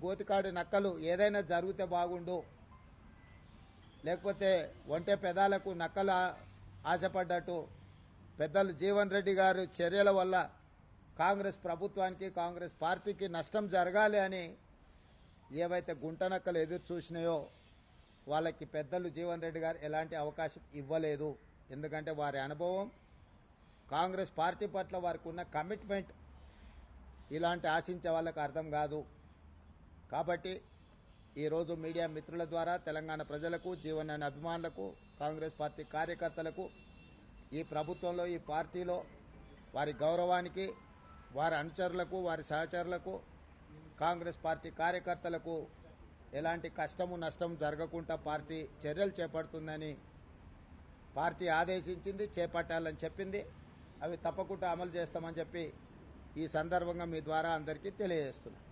గోతికాడి నక్కలు ఏదైనా జరిగితే బాగుండు, లేకపోతే ఒంటె పెదాలకు నక్కలు ఆశపడ్డట్టు పెద్దలు జీవన్ రెడ్డి గారు చర్యల వల్ల కాంగ్రెస్ ప్రభుత్వానికి కాంగ్రెస్ పార్టీకి నష్టం జరగాలి అని ఏవైతే గుంటనక్కలు ఎదురు చూసినాయో వాళ్ళకి పెద్దలు జీవన్ రెడ్డి గారు ఎలాంటి అవకాశం ఇవ్వలేదు. ఎందుకంటే వారి అనుభవం, కాంగ్రెస్ పార్టీ పట్ల వారికి ఉన్న కమిట్మెంట్ ఇలాంటి ఆశించే వాళ్ళకి అర్థం కాదు. కాబట్టి ఈరోజు మీడియా మిత్రుల ద్వారా తెలంగాణ ప్రజలకు, జీవన్ అనే అభిమానులకు, కాంగ్రెస్ పార్టీ కార్యకర్తలకు, ఈ ప్రభుత్వంలో ఈ పార్టీలో వారి గౌరవానికి, వారి అనుచరులకు, వారి సహచరులకు, కాంగ్రెస్ పార్టీ కార్యకర్తలకు ఎలాంటి కష్టము నష్టం జరగకుండా పార్టీ చర్యలు చేపడుతుందని పార్టీ ఆదేశించింది, చేపట్టాలని చెప్పింది. అవి తప్పకుండా అమలు చేస్తామని చెప్పి ఈ సందర్భంగా మీ ద్వారా అందరికీ తెలియజేస్తున్నాం.